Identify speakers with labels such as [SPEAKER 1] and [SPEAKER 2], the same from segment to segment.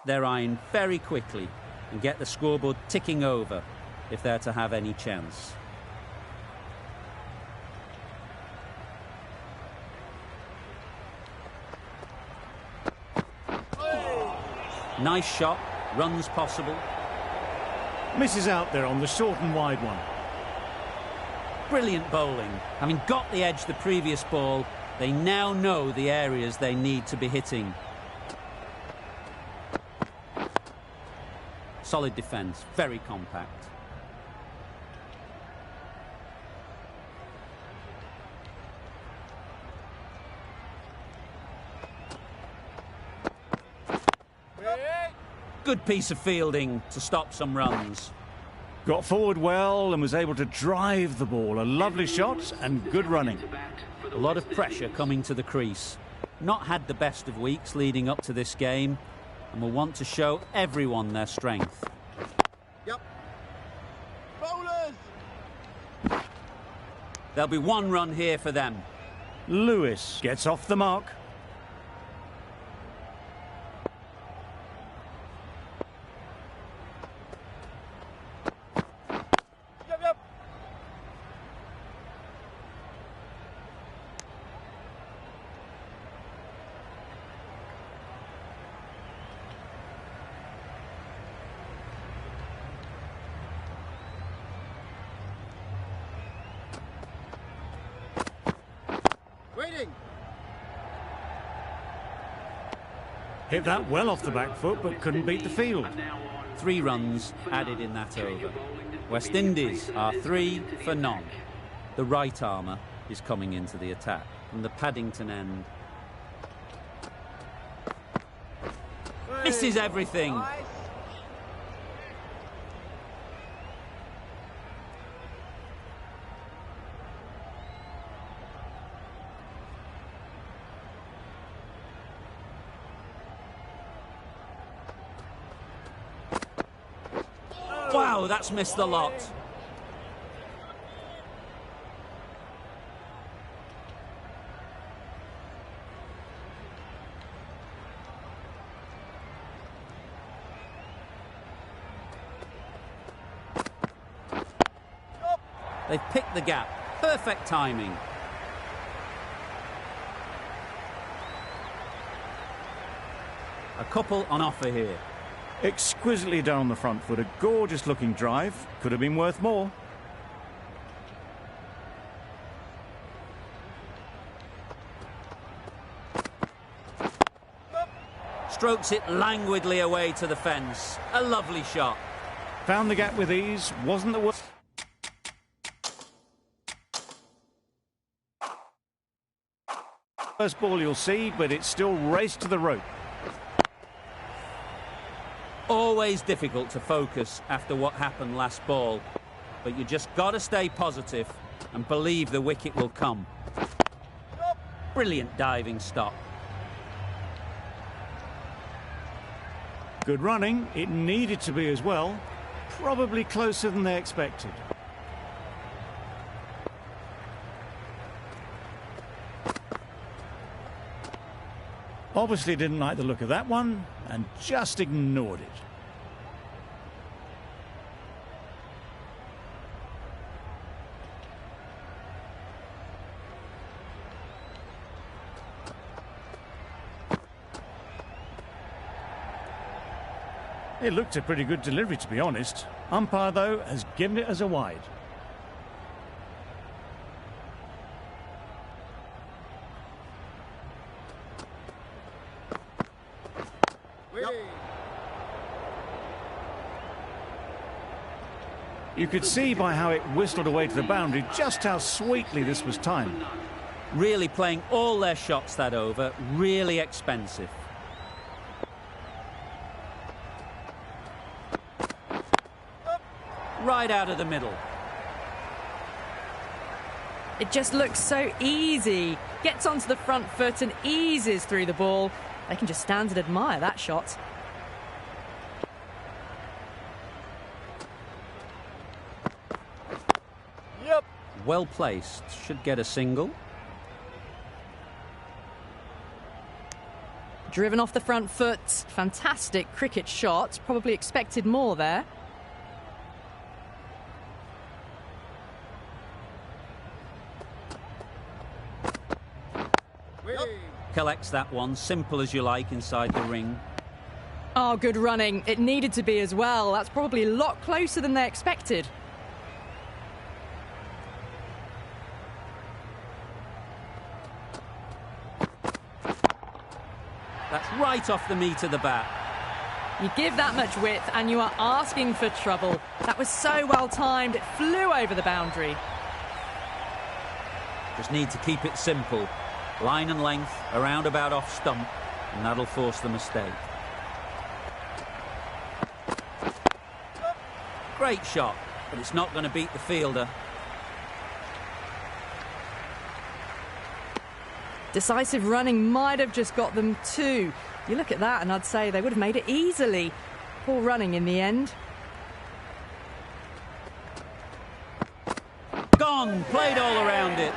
[SPEAKER 1] their iron very quickly and get the scoreboard ticking over if they're to have any chance. Nice shot, runs possible.
[SPEAKER 2] Misses out there on the short and wide one.
[SPEAKER 1] Brilliant bowling. Having got the edge the previous ball, they now know the areas they need to be hitting. Solid defence, very compact. Good piece of fielding to stop some runs.
[SPEAKER 2] Got forward well and was able to drive the ball. A lovely shot and good running.
[SPEAKER 1] A lot of pressure coming to the crease. Not had the best of weeks leading up to this game and will want to show everyone their strength.
[SPEAKER 3] Yep. Bowlers!
[SPEAKER 1] There'll be one run here for them.
[SPEAKER 2] Lewis gets off the mark. Hit that well off the back foot, but couldn't beat the field.
[SPEAKER 1] 3 runs added in that over. West Indies are 3 for none. The right armour is coming into the attack from the Paddington end. Misses everything. Wow, that's missed the lot. They've picked the gap. Perfect timing. A couple on offer here.
[SPEAKER 2] Exquisitely down the front foot, a gorgeous looking drive. Could have been worth more.
[SPEAKER 1] Strokes it languidly away to the fence. A lovely shot.
[SPEAKER 2] Found the gap with ease, wasn't the worst. First ball you'll see, but it's still raced to the rope.
[SPEAKER 1] Always difficult to focus after what happened last ball, but you just got to stay positive and believe the wicket will come. Brilliant diving stop.
[SPEAKER 2] Good running. It needed to be as well. Probably closer than they expected. Obviously didn't like the look of that one and just ignored it. It looked a pretty good delivery, to be honest. Umpire, though, has given it as a wide. You could see by how it whistled away to the boundary just how sweetly this was timed.
[SPEAKER 1] Really playing all their shots that over, really expensive. Right out of the middle.
[SPEAKER 4] It just looks so easy. Gets onto the front foot and eases through the ball. They can just stand and admire that shot.
[SPEAKER 3] Yep.
[SPEAKER 1] Well placed. Should get a single.
[SPEAKER 4] Driven off the front foot. Fantastic cricket shot. Probably expected more there.
[SPEAKER 1] Collects that one, simple as you like, inside the ring.
[SPEAKER 4] Oh, good running. It needed to be as well. That's probably a lot closer than they expected.
[SPEAKER 1] That's right off the meat of the bat.
[SPEAKER 4] You give that much width and you are asking for trouble. That was so well timed. It flew over the boundary.
[SPEAKER 1] Just need to keep it simple. Line and length, around about off stump, and that'll force the mistake. Great shot, but it's not going to beat the fielder.
[SPEAKER 4] Decisive running might have just got them too. You look at that and I'd say they would have made it easily. Poor running in the end.
[SPEAKER 1] Gone, played all around it.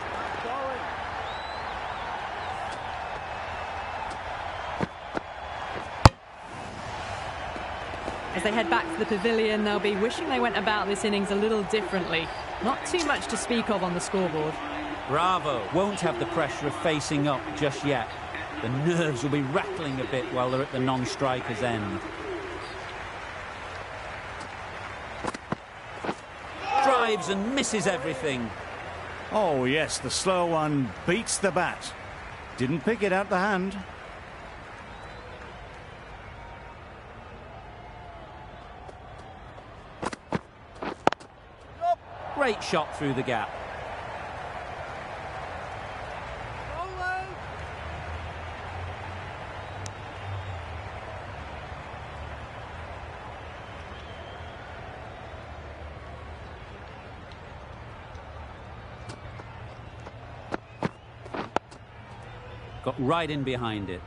[SPEAKER 4] As they head back to the pavilion, they'll be wishing they went about this innings a little differently. Not too much to speak of on the scoreboard.
[SPEAKER 1] Bravo won't have the pressure of facing up just yet. The nerves will be rattling a bit while they're at the non-striker's end. Drives and misses everything.
[SPEAKER 2] Oh, yes, the slow one beats the bat. Didn't pick it out the hand.
[SPEAKER 1] Great shot through the gap. Got right in behind it.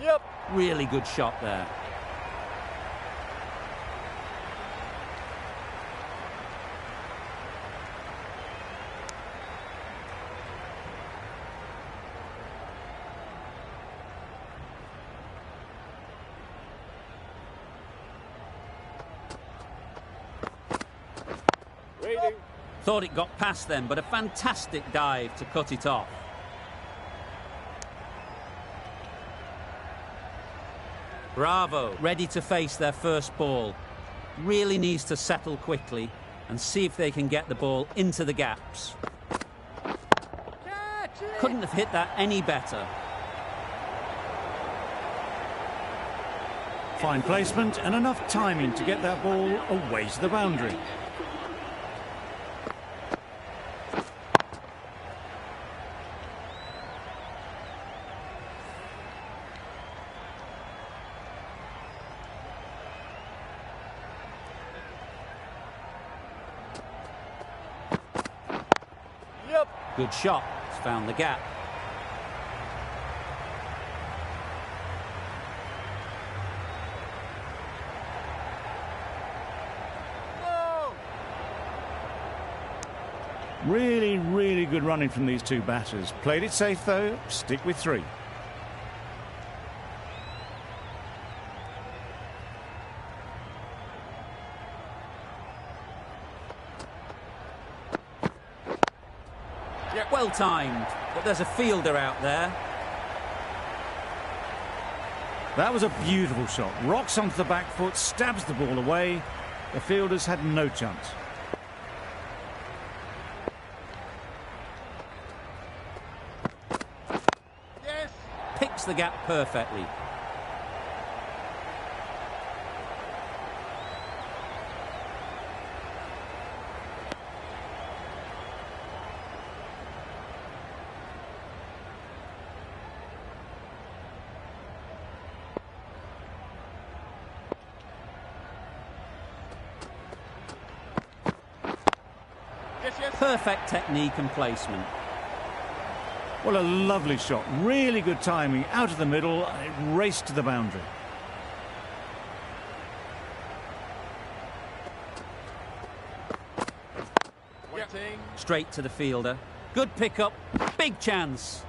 [SPEAKER 3] Yep.
[SPEAKER 1] Really good shot there. Thought it got past them, but a fantastic dive to cut it off. Bravo, ready to face their first ball. Really needs to settle quickly and see if they can get the ball into the gaps. Couldn't have hit that any better.
[SPEAKER 2] Fine placement and enough timing to get that ball away to the boundary.
[SPEAKER 1] Good shot. It's found the gap.
[SPEAKER 2] Really, really good running from these two batters. Played it safe though. Stick with 3.
[SPEAKER 1] Well timed, but there's a fielder out there.
[SPEAKER 2] That was a beautiful shot. Rocks onto the back foot, stabs the ball away. The fielders had no chance.
[SPEAKER 3] Yes.
[SPEAKER 1] Picks the gap perfectly. Perfect technique and placement.
[SPEAKER 2] Well, a lovely shot. Really good timing. Out of the middle, and it raced to the boundary.
[SPEAKER 3] Waiting.
[SPEAKER 1] Straight to the fielder. Good pick-up. Big chance.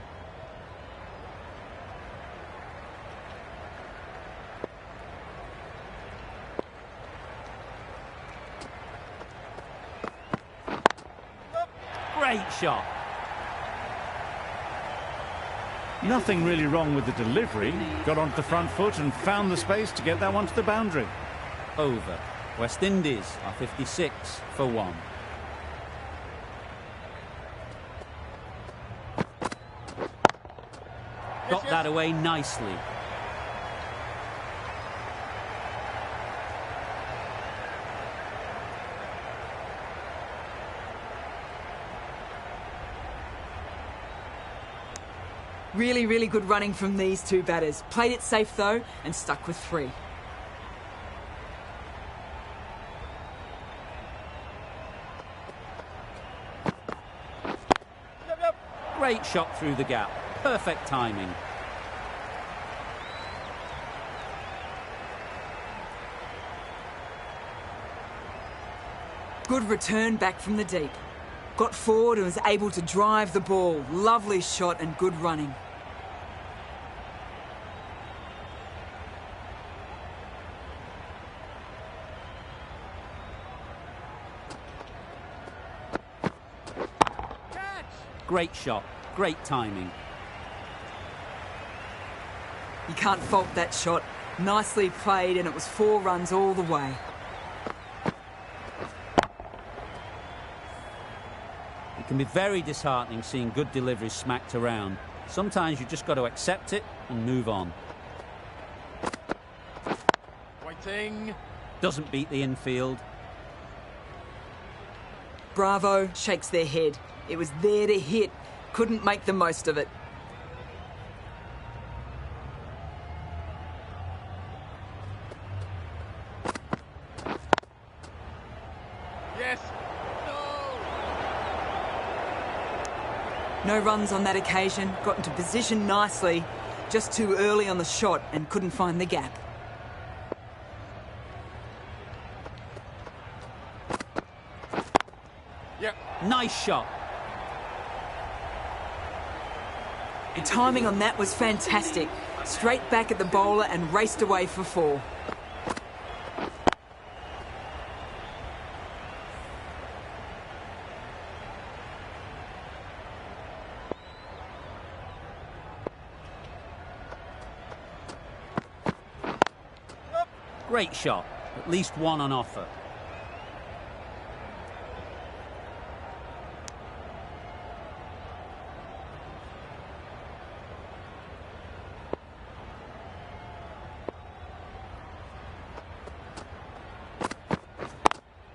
[SPEAKER 1] Great shot.
[SPEAKER 2] Nothing really wrong with the delivery. Got onto the front foot and found the space to get that one to the boundary.
[SPEAKER 1] Over. West Indies are 56 for 1. Got that away nicely.
[SPEAKER 5] Really, really good running from these two batters. Played it safe though and stuck with 3.
[SPEAKER 1] Great shot through the gap. Perfect timing.
[SPEAKER 5] Good return back from the deep. Got forward and was able to drive the ball. Lovely shot and good running.
[SPEAKER 1] Great shot. Great timing.
[SPEAKER 5] You can't fault that shot. Nicely played and it was 4 runs all the way.
[SPEAKER 1] It can be very disheartening seeing good deliveries smacked around. Sometimes you just got to accept it and move on.
[SPEAKER 3] Waiting.
[SPEAKER 1] Doesn't beat the infield.
[SPEAKER 5] Bravo shakes their head. It was there to hit. Couldn't make the most of it.
[SPEAKER 3] Yes.
[SPEAKER 5] No runs on that occasion. Got into position nicely. Just too early on the shot and couldn't find the gap.
[SPEAKER 3] Yep.
[SPEAKER 1] Nice shot.
[SPEAKER 5] The timing on that was fantastic. Straight back at the bowler and raced away for 4.
[SPEAKER 1] Great shot. At least 1 on offer.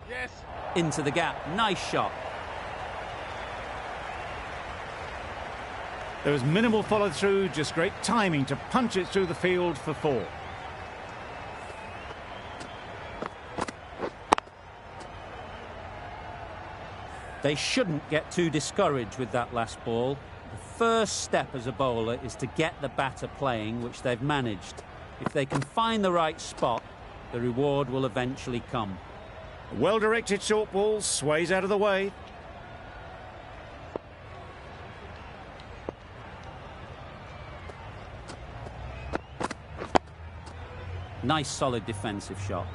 [SPEAKER 3] Yes.
[SPEAKER 1] Into the gap. Nice shot.
[SPEAKER 2] There was minimal follow-through, just great timing to punch it through the field for 4.
[SPEAKER 1] They shouldn't get too discouraged with that last ball. The first step as a bowler is to get the batter playing, which they've managed. If they can find the right spot, the reward will eventually come.
[SPEAKER 2] A well-directed short ball sways out of the way.
[SPEAKER 1] Nice solid defensive shot.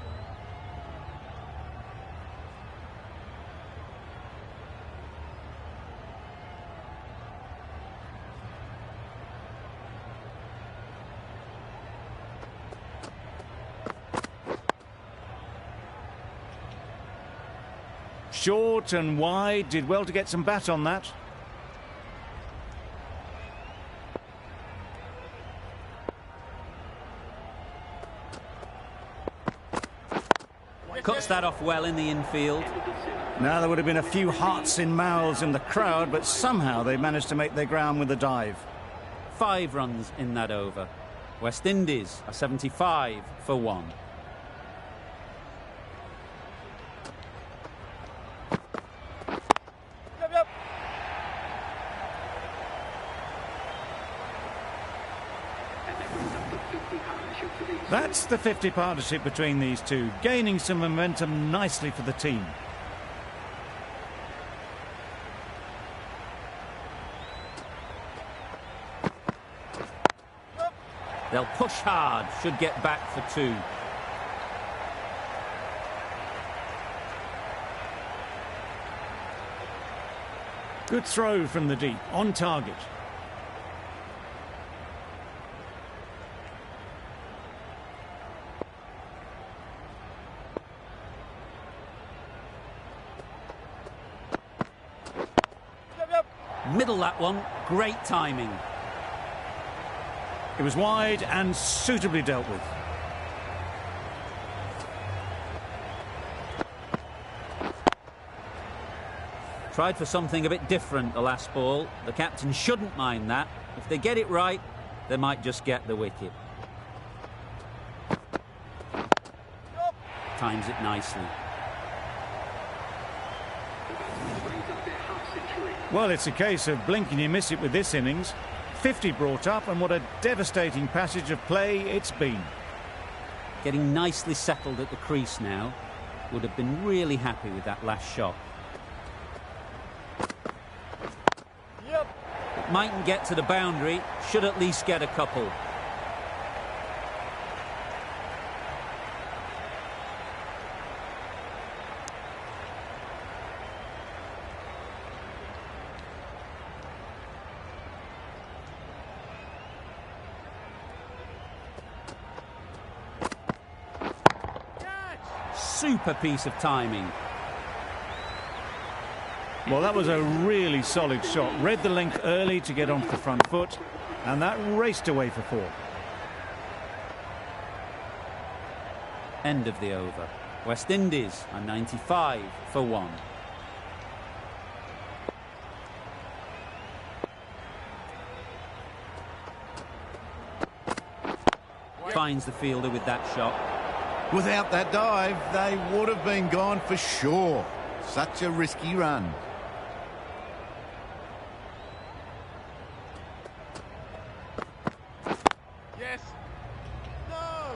[SPEAKER 2] Short and wide, did well to get some bat on that.
[SPEAKER 1] Cuts that off well in the infield.
[SPEAKER 2] Now there would have been a few hearts in mouths in the crowd, but somehow they managed to make their ground with a dive.
[SPEAKER 1] 5 runs in that over. West Indies are 75 for 1.
[SPEAKER 2] That's the 50 partnership between these two, gaining some momentum nicely for the team.
[SPEAKER 1] They'll push hard, should get back for two.
[SPEAKER 2] Good throw from the deep, on target.
[SPEAKER 1] Middle that one, great timing.
[SPEAKER 2] It was wide and suitably dealt with.
[SPEAKER 1] Tried for something a bit different the last ball. The captain shouldn't mind that. If they get it right, they might just get the wicket. Times it nicely.
[SPEAKER 2] Well, it's a case of blink and you miss it with this innings. 50 brought up, and what a devastating passage of play it's been.
[SPEAKER 1] Getting nicely settled at the crease now. Would have been really happy with that last shot. It mightn't get to the boundary, should at least get a couple. Super piece of timing.
[SPEAKER 2] Well, that was a really solid shot. Read the length early to get onto the front foot, and that raced away for four.
[SPEAKER 1] End of the over. West Indies are 95 for 1. Finds the fielder with that shot.
[SPEAKER 6] Without that dive, they would have been gone for sure. Such a risky run.
[SPEAKER 3] Yes. No.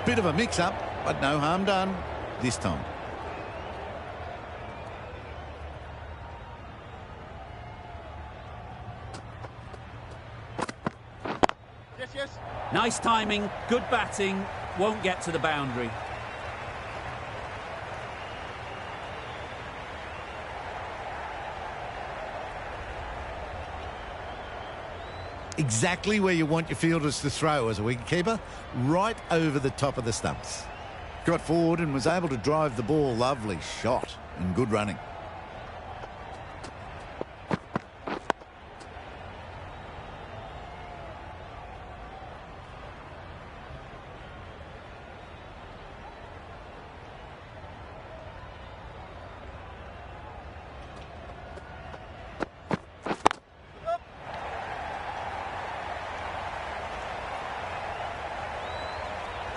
[SPEAKER 6] Bit of a mix-up, but no harm done this time.
[SPEAKER 3] Yes, yes.
[SPEAKER 1] Nice timing, good batting, won't get to the boundary.
[SPEAKER 6] Exactly where you want your fielders to throw as a wicketkeeper, right over the top of the stumps. Got forward and was able to drive the ball. Lovely shot and good running.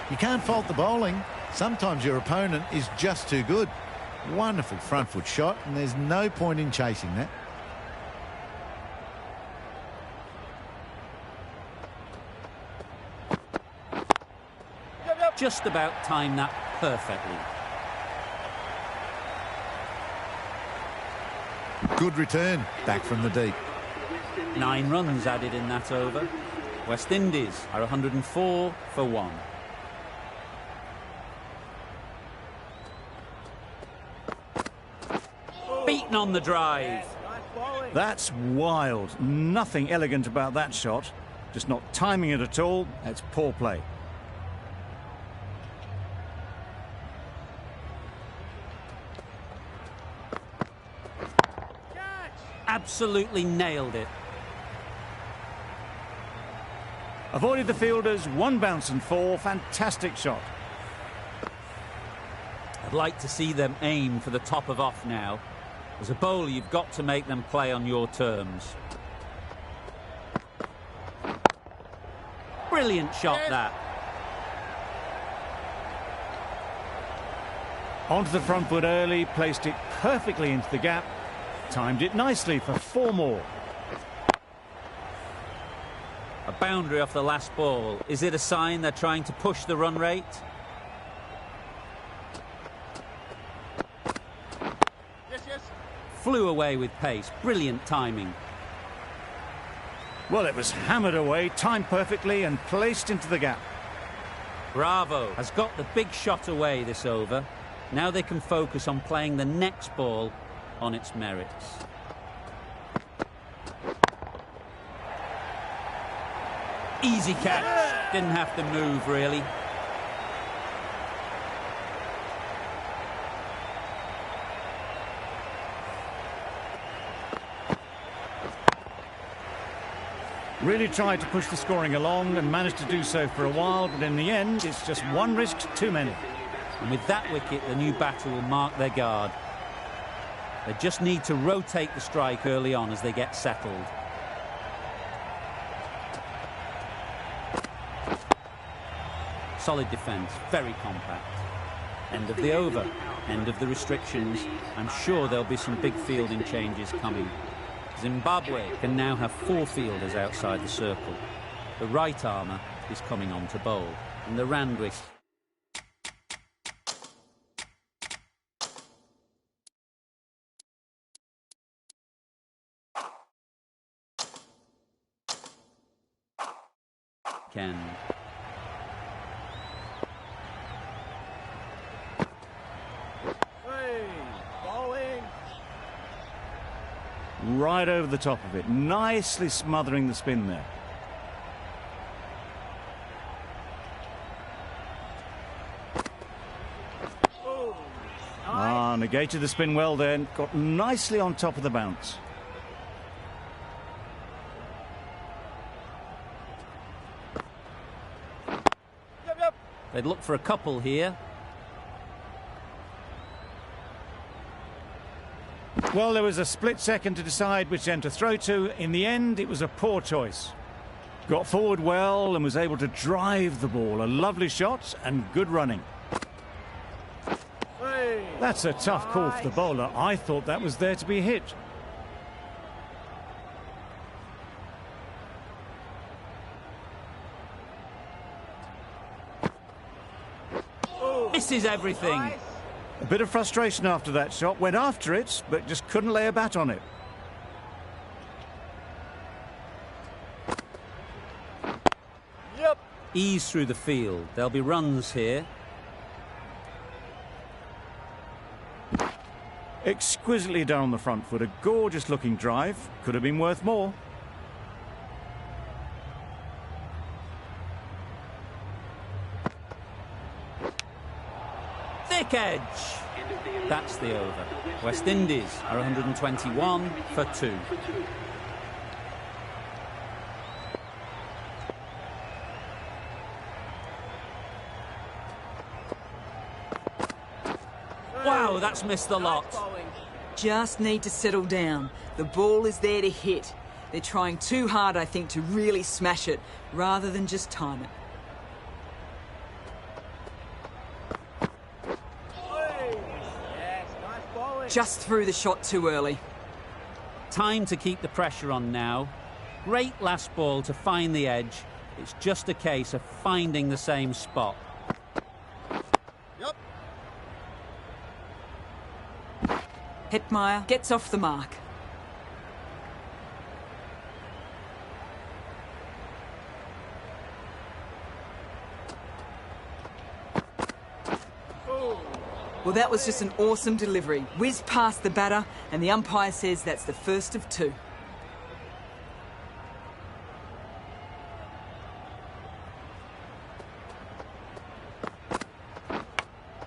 [SPEAKER 6] You can't fault the bowling. Sometimes your opponent is just too good. Wonderful front foot shot, and there's no point in chasing that.
[SPEAKER 1] Just about timed that perfectly.
[SPEAKER 6] Good return, back from the deep.
[SPEAKER 1] 9 runs added in that over. West Indies are 104 for 1. Beaten on the drive.
[SPEAKER 2] That's wild. Nothing elegant about that shot. Just not timing it at all. That's poor play.
[SPEAKER 1] Absolutely nailed it.
[SPEAKER 2] Avoided the fielders, 1 bounce and 4. Fantastic shot.
[SPEAKER 1] I'd like to see them aim for the top of off now. As a bowler, you've got to make them play on your terms. Brilliant shot, that.
[SPEAKER 2] Onto the front foot early, placed it perfectly into the gap. Timed it nicely for 4 more.
[SPEAKER 1] A boundary off the last ball. Is it a sign they're trying to push the run rate?
[SPEAKER 3] Yes, yes.
[SPEAKER 1] Flew away with pace. Brilliant timing.
[SPEAKER 2] Well, it was hammered away, timed perfectly and placed into the gap.
[SPEAKER 1] Bravo has got the big shot away this over. Now they can focus on playing the next ball on its merits. Easy catch. Didn't have to move, really.
[SPEAKER 2] Really tried to push the scoring along and managed to do so for a while, but in the end, it's just one risk too many.
[SPEAKER 1] And with that wicket, the new batter will mark their guard. They just need to rotate the strike early on as they get settled. Solid defence, very compact. End of the over, end of the restrictions. I'm sure there'll be some big fielding changes coming. Zimbabwe can now have 4 fielders outside the circle. The right armour is coming on to bowl, and the Randwick. Ken.
[SPEAKER 2] Right over the top of it, nicely smothering the spin there. Negated the spin well then, got nicely on top of the bounce.
[SPEAKER 1] They'd look for a couple here.
[SPEAKER 2] Well, there was a split second to decide which end to throw to. In the end, it was a poor choice. Got forward well and was able to drive the ball. A lovely shot and good running. That's a tough call for the bowler. I thought that was there to be hit.
[SPEAKER 1] Misses everything.
[SPEAKER 2] A bit of frustration after that shot. Went after it, but just couldn't lay a bat on it.
[SPEAKER 3] Yep.
[SPEAKER 1] Ease through the field. There'll be runs here.
[SPEAKER 2] Exquisitely down on the front foot. A gorgeous looking drive. Could have been worth more.
[SPEAKER 1] Thick edge. That's the over. West Indies are 121 for 2. Wow, that's missed the lot.
[SPEAKER 5] Just need to settle down. The ball is there to hit. They're trying too hard, I think, to really smash it, rather than just time it. Just threw the shot too early.
[SPEAKER 1] Time to keep the pressure on now. Great last ball to find the edge. It's just a case of finding the same spot.
[SPEAKER 3] Yep.
[SPEAKER 5] Hetmeyer gets off the mark. Well, that was just an awesome delivery. Whizzed past the batter, and the umpire says that's the first of 2.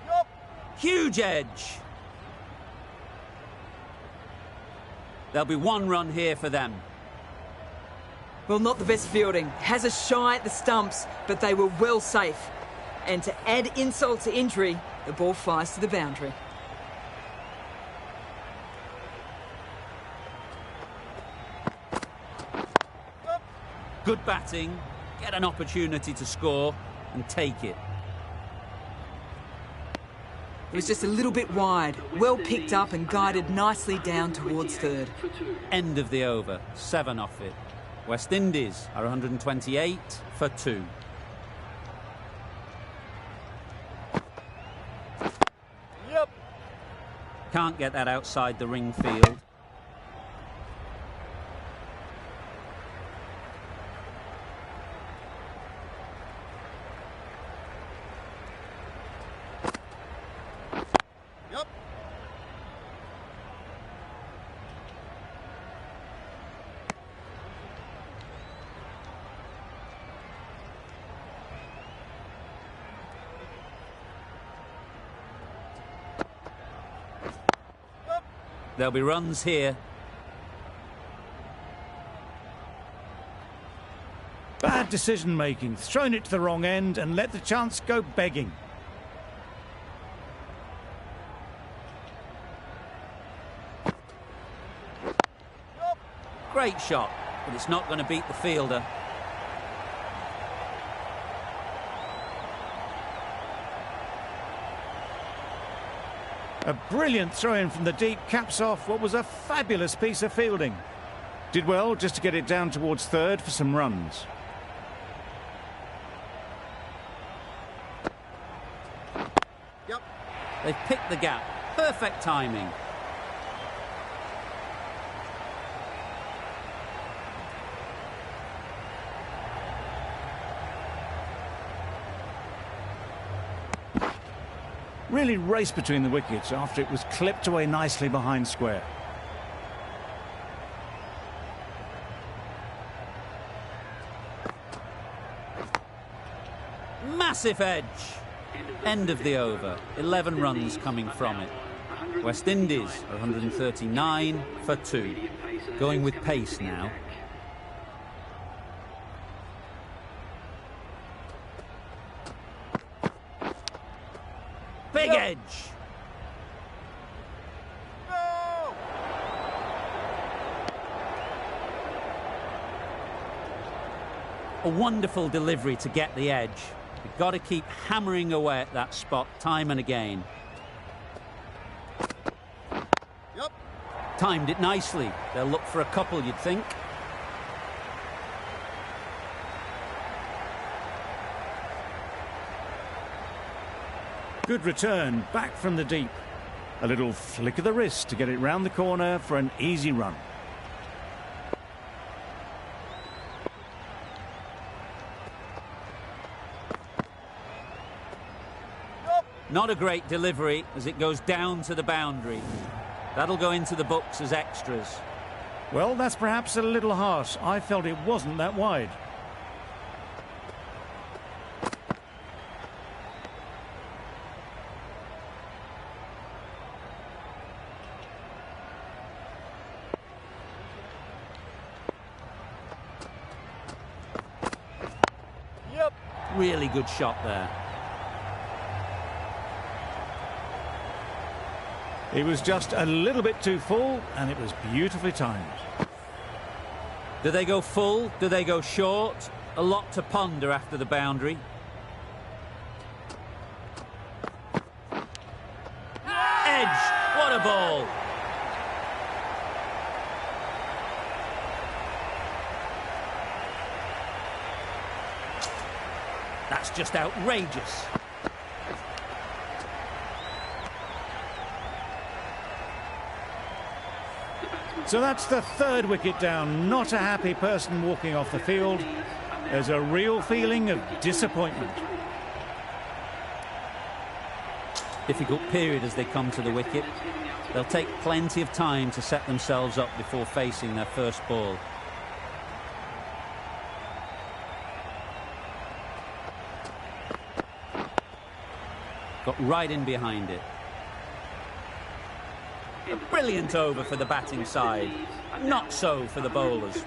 [SPEAKER 3] Yep.
[SPEAKER 1] Huge edge. There'll be 1 run here for them.
[SPEAKER 5] Well, not the best fielding. Has a shy at the stumps, but they were well safe. And to add insult to injury, the ball flies to the boundary.
[SPEAKER 1] Good batting, get an opportunity to score and take it.
[SPEAKER 5] It was just a little bit wide, well picked up and guided nicely down towards third.
[SPEAKER 1] End of the over, 7 off it. West Indies are 128 for 2.
[SPEAKER 3] Yep.
[SPEAKER 1] Can't get that outside the ring field.
[SPEAKER 3] Yep.
[SPEAKER 1] There'll be runs here.
[SPEAKER 2] Bad decision making. Thrown it to the wrong end and let the chance go begging.
[SPEAKER 1] Great shot, but it's not going to beat the fielder.
[SPEAKER 2] A brilliant throw-in from the deep caps off what was a fabulous piece of fielding. Did well just to get it down towards third for some runs.
[SPEAKER 3] Yep.
[SPEAKER 1] They've picked the gap. Perfect timing.
[SPEAKER 2] Really raced between the wickets after it was clipped away nicely behind square.
[SPEAKER 1] Massive edge. End of the over. 11 runs coming from it. West Indies are 139 for 2. Going with pace now. Big edge.
[SPEAKER 3] No.
[SPEAKER 1] A wonderful delivery to get the edge. You've got to keep hammering away at that spot time and again.
[SPEAKER 3] Yep.
[SPEAKER 1] Timed it nicely. They'll look for a couple, you'd think.
[SPEAKER 2] Good return, back from the deep. A little flick of the wrist to get it round the corner for an easy run.
[SPEAKER 1] Not a great delivery as it goes down to the boundary. That'll go into the books as extras.
[SPEAKER 2] Well, that's perhaps a little harsh. I felt it wasn't that wide.
[SPEAKER 3] Yep.
[SPEAKER 1] Really good shot there.
[SPEAKER 2] It was just a little bit too full, and it was beautifully timed.
[SPEAKER 1] Do they go full? Do they go short? A lot to ponder after the boundary. Edge! What a ball! That's just outrageous.
[SPEAKER 2] So that's the third wicket down. Not a happy person walking off the field. There's a real feeling of disappointment.
[SPEAKER 1] Difficult period as they come to the wicket. They'll take plenty of time to set themselves up before facing their first ball. Got right in behind it. A brilliant over for the batting side. Not so for the bowlers.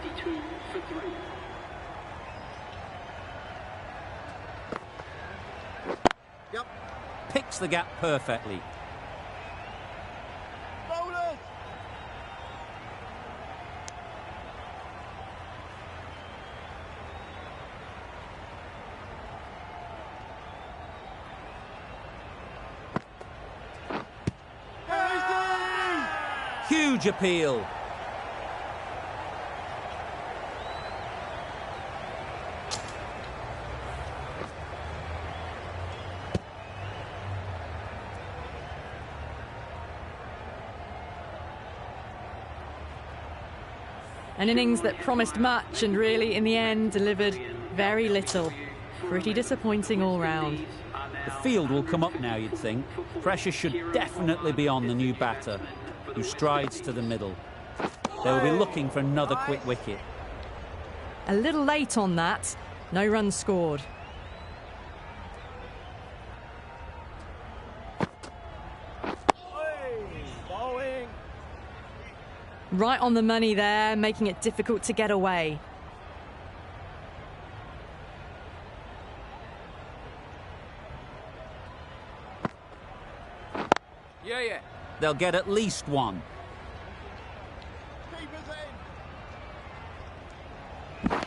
[SPEAKER 3] Yep.
[SPEAKER 1] Picks the gap perfectly.
[SPEAKER 3] Bowlers.
[SPEAKER 1] Huge appeal.
[SPEAKER 4] An innings that promised much and really, in the end, delivered very little. Pretty disappointing all round.
[SPEAKER 1] The field will come up now, you'd think. Pressure should definitely be on the new batter, who strides to the middle. They will be looking for another quick wicket.
[SPEAKER 4] A little late on that. No runs scored.
[SPEAKER 3] Bowling.
[SPEAKER 4] Right on the money there, making it difficult to get away.
[SPEAKER 3] Yeah.
[SPEAKER 1] They'll get at least one.
[SPEAKER 3] Keepers in.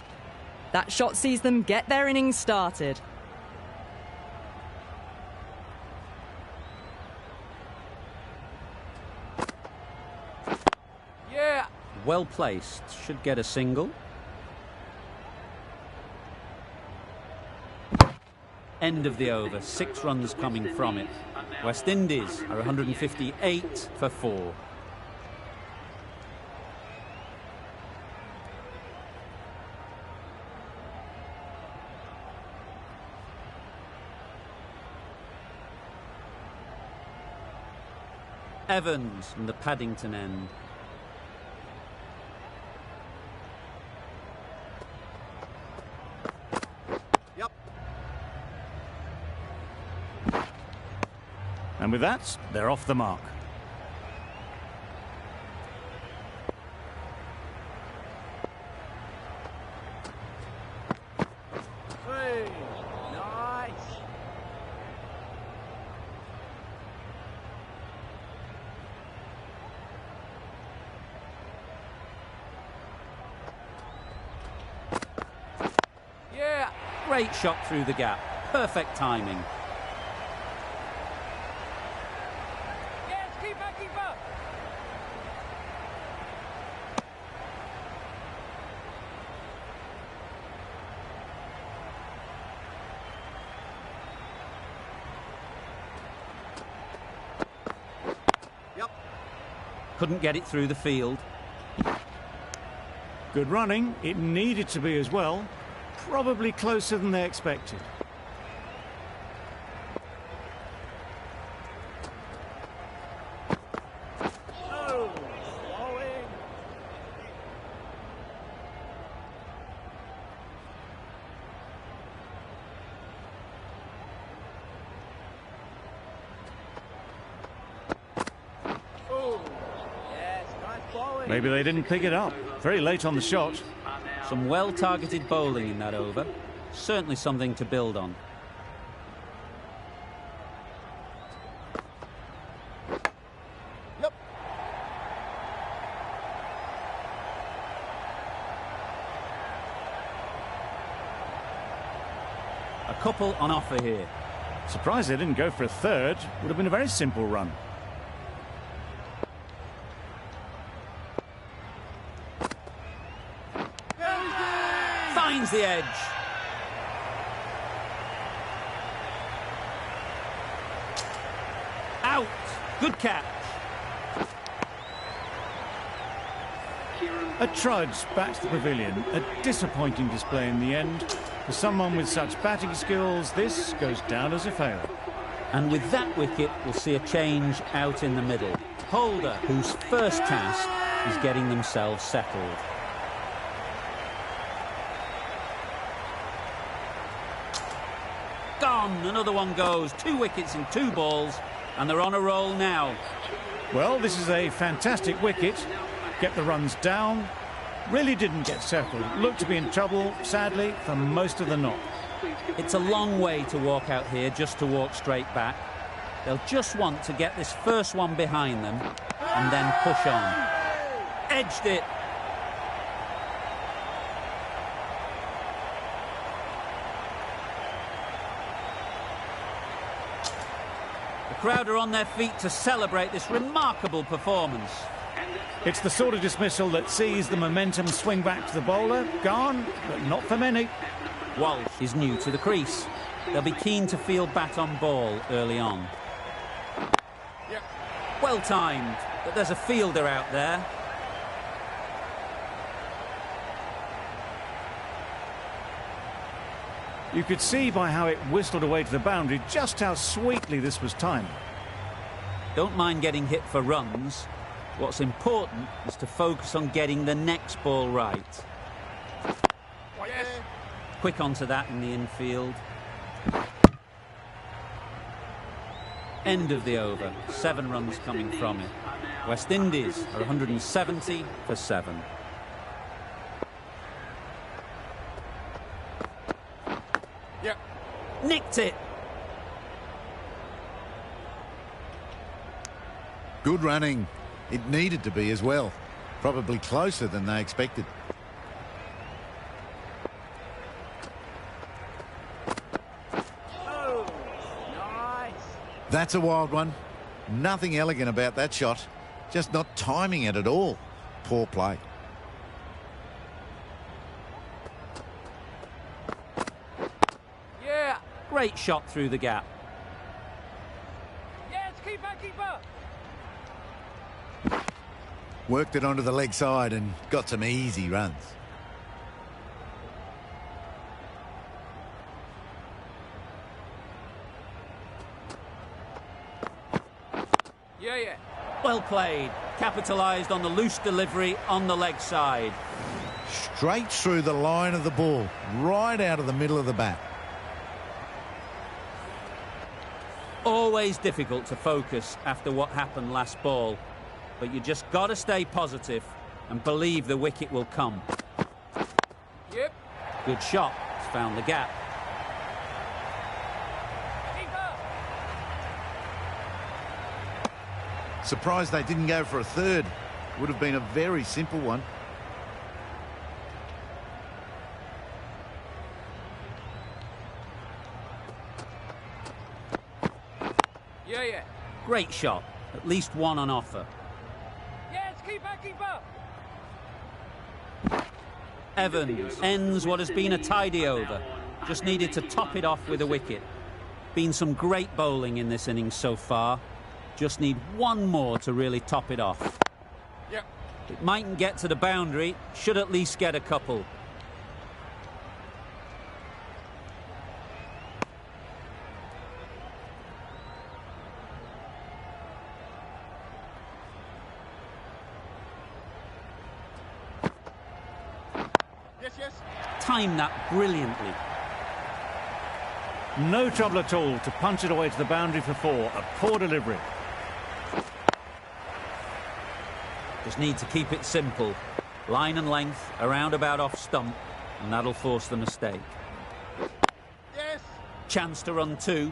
[SPEAKER 4] That shot sees them get their innings started.
[SPEAKER 3] Yeah.
[SPEAKER 1] Well placed. Should get a single. End of the over. 6 runs coming from it. West Indies are 158 for 4. Evans from the Paddington end.
[SPEAKER 3] Yep.
[SPEAKER 2] And with that, they're off the mark.
[SPEAKER 3] Hey. Nice. Yeah.
[SPEAKER 1] Great shot through the gap. Perfect timing.
[SPEAKER 3] Yes, keep up. Yep.
[SPEAKER 1] Couldn't get it through the field.
[SPEAKER 2] Good running. It needed to be as well. Probably closer than they expected.
[SPEAKER 3] Oh. Bowling. Oh. Yes, nice bowling.
[SPEAKER 2] Maybe they didn't pick it up. Very late on the shot.
[SPEAKER 1] Some well-targeted bowling in that over. Certainly something to build on.
[SPEAKER 3] Yep.
[SPEAKER 1] A couple on offer here.
[SPEAKER 2] Surprised they didn't go for a third. Would have been a very simple run.
[SPEAKER 1] Finds the edge. Out. Good catch.
[SPEAKER 2] A trudge back to the pavilion. A disappointing display in the end. For someone with such batting skills, this goes down as a failure.
[SPEAKER 1] And with that wicket, we'll see a change out in the middle. Holder, whose first task is getting themselves settled. Gone. Another one goes. 2 wickets in 2 balls, and they're on a roll now.
[SPEAKER 2] Well, this is a fantastic wicket. Get the runs down. Really didn't get settled. Looked to be in trouble, sadly, for most of the knock.
[SPEAKER 1] It's a long way to walk out here just to walk straight back. They'll just want to get this first one behind them and then push on. Edged it. The crowd are on their feet to celebrate this remarkable performance.
[SPEAKER 2] It's the sort of dismissal that sees the momentum swing back to the bowler. Gone, but not for many.
[SPEAKER 1] Walsh is new to the crease. They'll be keen to feel bat on ball early on.
[SPEAKER 3] Yep.
[SPEAKER 1] Well timed, but there's a fielder out there.
[SPEAKER 2] You could see by how it whistled away to the boundary just how sweetly this was timed.
[SPEAKER 1] Don't mind getting hit for runs. What's important is to focus on getting the next ball right.
[SPEAKER 3] Yes.
[SPEAKER 1] Quick onto that in the infield. End of the over. 7 runs coming from it. West Indies are 170 for 7.
[SPEAKER 3] Yep.
[SPEAKER 1] Nicked it.
[SPEAKER 6] Good running. It needed to be as well. Probably closer than they expected.
[SPEAKER 3] Oh, nice.
[SPEAKER 6] That's a wild one. Nothing elegant about that shot. Just not timing it at all. Poor play.
[SPEAKER 3] Yeah.
[SPEAKER 1] Great shot through the gap.
[SPEAKER 3] Yes, keeper, keeper.
[SPEAKER 6] Worked it onto the leg side and got some easy runs.
[SPEAKER 3] Yeah, yeah.
[SPEAKER 1] Well played. Capitalised on the loose delivery on the leg side.
[SPEAKER 6] Straight through the line of the ball. Right out of the middle of the bat.
[SPEAKER 1] Always difficult to focus after what happened last ball. But you just got to stay positive and believe the wicket will come.
[SPEAKER 3] Yep.
[SPEAKER 1] Good shot. It's found the gap.
[SPEAKER 3] Keeper.
[SPEAKER 6] Surprised they didn't go for a third. Would have been a very simple one.
[SPEAKER 3] Yeah, yeah.
[SPEAKER 1] Great shot. At least one on offer.
[SPEAKER 3] Yes, keeper, keeper.
[SPEAKER 1] Evans ends what has been a tidy over. Just needed to top it off with a wicket. Been some great bowling in this innings so far. Just need one more to really top it off.
[SPEAKER 3] Yep.
[SPEAKER 1] It mightn't get to the boundary, should at least get a couple.
[SPEAKER 3] Yes, yes.
[SPEAKER 1] Timed that brilliantly.
[SPEAKER 2] No trouble at all to punch it away to the boundary for 4. A poor delivery.
[SPEAKER 1] Just need to keep it simple. Line and length, around about off stump, and that'll force the mistake.
[SPEAKER 3] Yes.
[SPEAKER 1] Chance to run 2.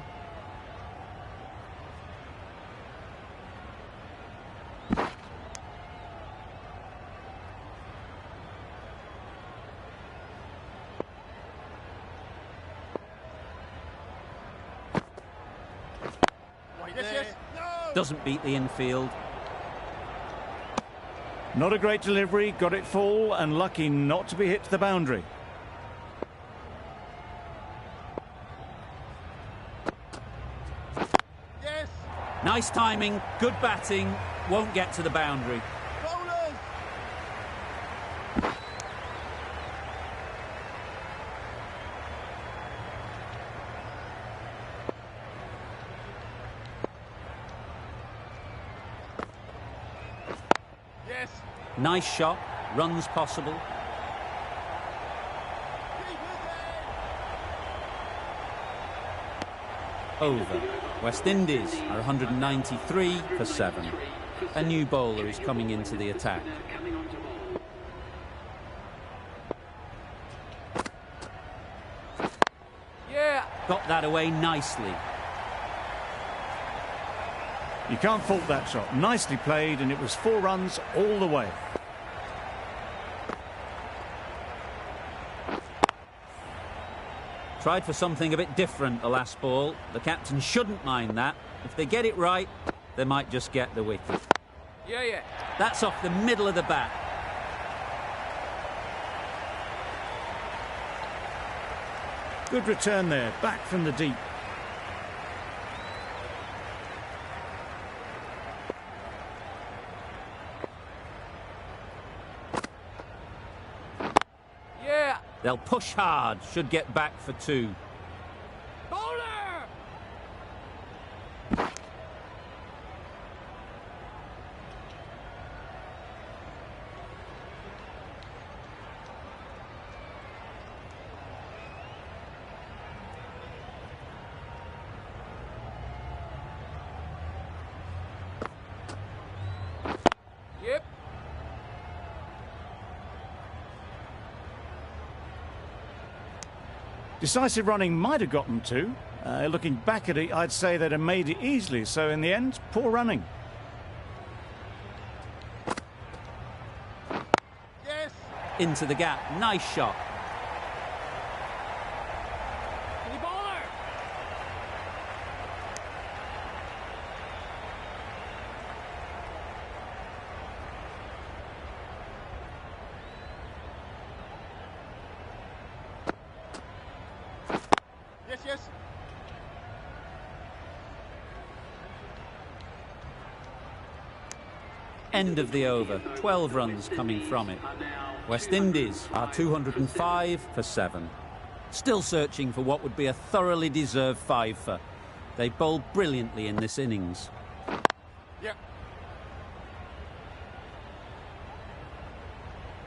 [SPEAKER 3] Yes, yes. No.
[SPEAKER 1] Doesn't beat the infield.
[SPEAKER 2] Not a great delivery, got it full and lucky not to be hit to the boundary.
[SPEAKER 3] Yes.
[SPEAKER 1] Nice timing, good batting, won't get to the boundary.
[SPEAKER 3] Bowlers. Yes.
[SPEAKER 1] Nice shot, runs possible. Over. West Indies are 193 for 7. A new bowler is coming into the attack.
[SPEAKER 3] Yeah.
[SPEAKER 1] Got that away nicely.
[SPEAKER 2] You can't fault that shot. Nicely played, and it was 4 runs all the way.
[SPEAKER 1] Tried for something a bit different the last ball. The captain shouldn't mind that. If they get it right, they might just get the wicket.
[SPEAKER 3] Yeah, yeah.
[SPEAKER 1] That's off the middle of the bat.
[SPEAKER 2] Good return there, back from the deep.
[SPEAKER 3] Yeah.
[SPEAKER 1] They'll push hard, should get back for 2.
[SPEAKER 2] Decisive running might have got them to. Looking back at it, I'd say they'd have made it easily. So in the end, poor running.
[SPEAKER 3] Yes.
[SPEAKER 1] Into the gap. Nice shot.
[SPEAKER 3] Any baller. Yes, yes.
[SPEAKER 1] End of the over. 12 runs coming from it. West Indies are 205 for 7. Still searching for what would be a thoroughly deserved five-fer. They bowled brilliantly in this innings.
[SPEAKER 3] Yep.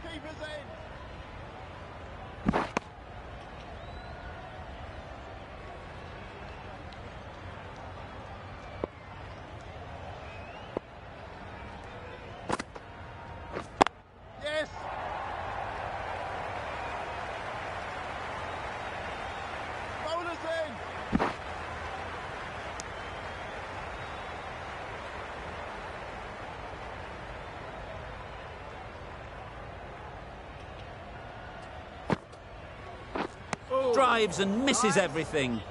[SPEAKER 3] Keepers in. Yes. Bowlers in.
[SPEAKER 1] Drives and misses everything.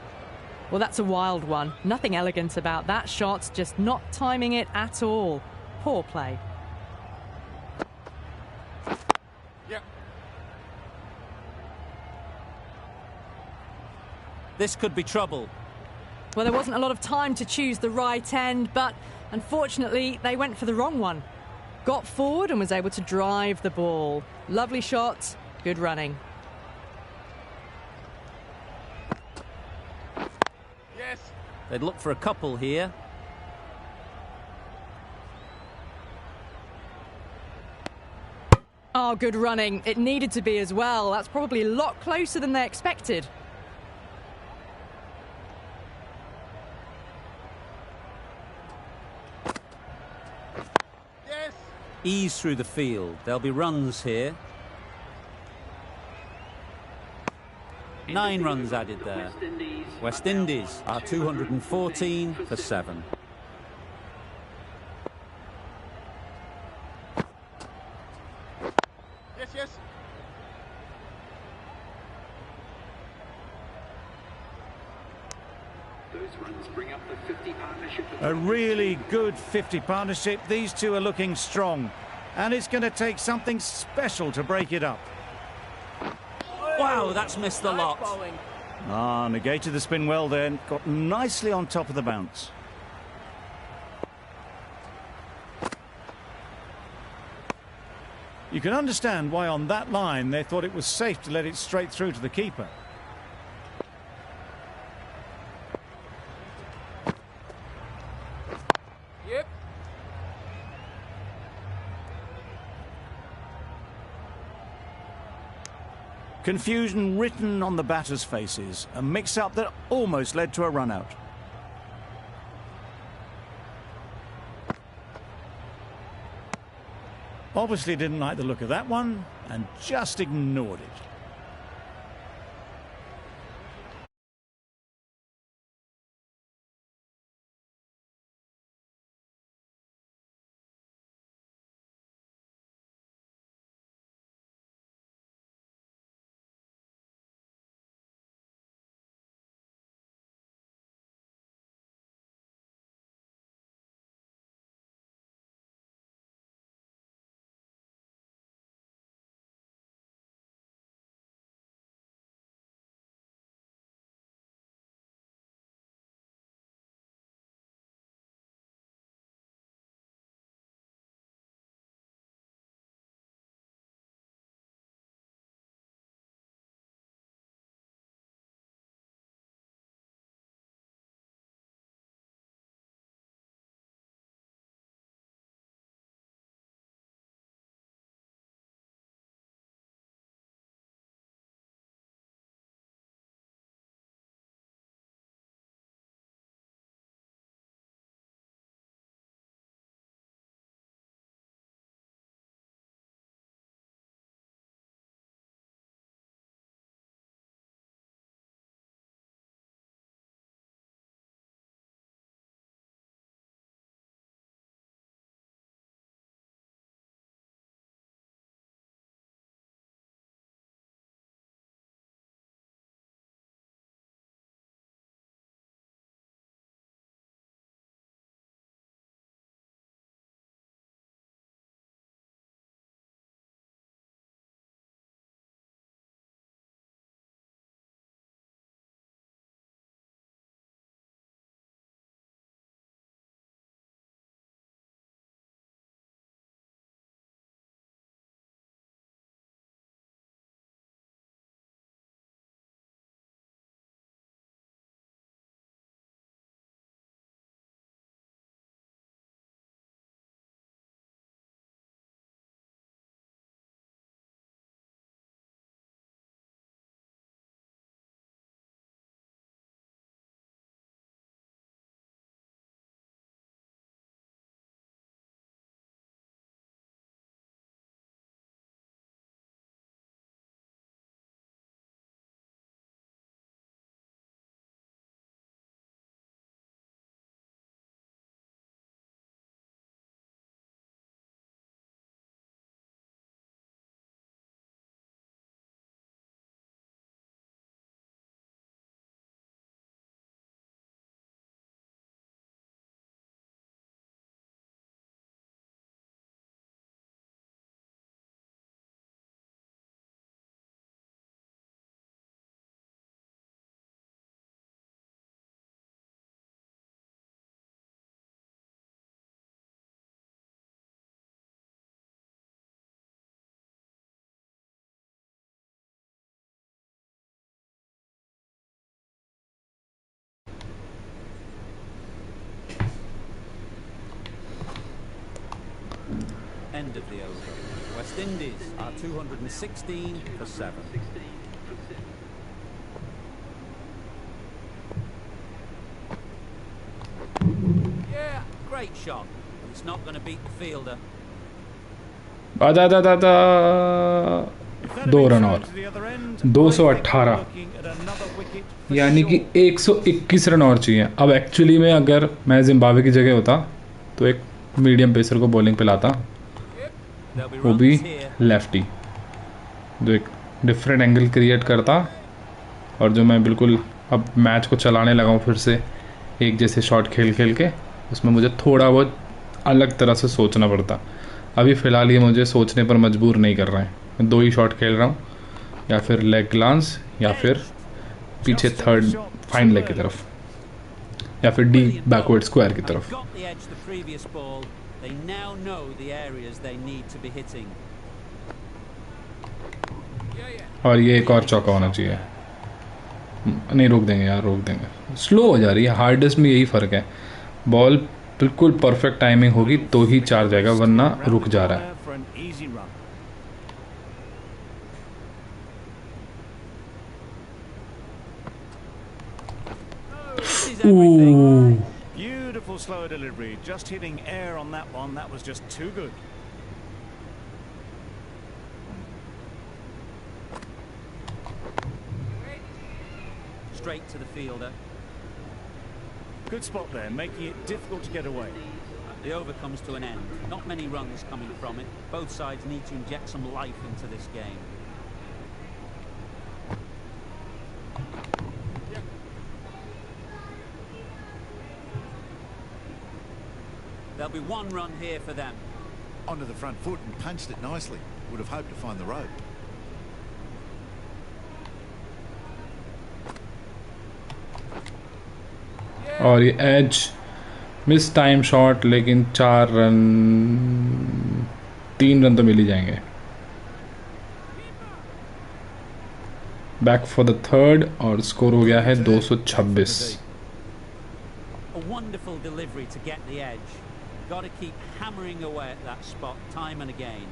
[SPEAKER 4] Well, that's a wild one. Nothing elegant about that shot, just not timing it at all. Poor play.
[SPEAKER 3] Yep.
[SPEAKER 1] This could be trouble.
[SPEAKER 4] Well, there wasn't a lot of time to choose the right end, but unfortunately, they went for the wrong one. Got forward and was able to drive the ball. Lovely shot, good running.
[SPEAKER 3] Yes.
[SPEAKER 1] They'd look for a couple here.
[SPEAKER 4] Oh, good running. It needed to be as well. That's probably a lot closer than they expected.
[SPEAKER 3] Yes.
[SPEAKER 1] Ease through the field. There'll be runs here. 9 runs added there. West Indies are 214 for 7.
[SPEAKER 3] Yes, yes.
[SPEAKER 7] Those runs bring up the 50 partnership.
[SPEAKER 2] A really good 50 partnership. These two are looking strong. And it's going to take something special to break it up.
[SPEAKER 1] Wow, that's missed the lot.
[SPEAKER 2] Negated the spin well then. Got nicely on top of the bounce. You can understand why on that line they thought it was safe to let it straight through to the keeper.
[SPEAKER 3] Yep.
[SPEAKER 2] Confusion written on the batters' faces. A mix-up that almost led to a run-out. Obviously didn't like the look of that one and just ignored it.
[SPEAKER 1] End of the over. West Indies are 216 for 7. Yeah, great shot. It's not going to beat the fielder.
[SPEAKER 8] आदा 2 run और 218, यानी कि 121 run और चाहिए। अब actually में अगर मैं जिम्बाब्वे की जगह होता तो एक मीडियम पेसर को बॉलिंग पे लाता, वो भी लेफ्टी, जो एक डिफरेंट एंगल क्रिएट करता, और जो मैं बिल्कुल अब मैच को चलाने लगा हूँ फिर से एक जैसे शॉट खेल खेल के, उसमें मुझे थोड़ा बहुत अलग तरह से सोचना पड़ता। अभी फ़िलहाल ये मुझे सोचने पर मजबूर नहीं कर रहे हैं। मैं 2 ही शॉट खेल रहा हूँ, या फिर लेग ग्लांस या फिर पीछे थर्ड फाइन लेग की तरफ, या फिर डी बैकवर्ड स्क्वायर की तरफ। और ये एक और चौका होना चाहिए। नहीं, रोक देंगे यार, रोक देंगे। स्लो हो जा रही है, हार्डेस्ट में यही फ़र्क है। बॉल बिल्कुल परफेक्ट टाइमिंग होगी तो ही 4 जाएगा, वरना रुक जा रहा है।
[SPEAKER 2] Beautiful slow delivery, just hitting air on that one. That was just too good.
[SPEAKER 1] Straight to the fielder.
[SPEAKER 2] Good spot there, making it difficult to get away.
[SPEAKER 1] The over comes to an end. Not many runs coming from it. Both sides need to inject some life into this game. There'll be 1 run here for them.
[SPEAKER 6] Onto the front foot and punched it nicely. Would have hoped to find the rope.
[SPEAKER 8] और ये as miss time shot, लेकिन 4 run, 3 run तो मिल ही जाएंगे। Back for the third, और score हो गया है 226।
[SPEAKER 1] A wonderful delivery to get the edge. Got to keep hammering away at that spot time and again.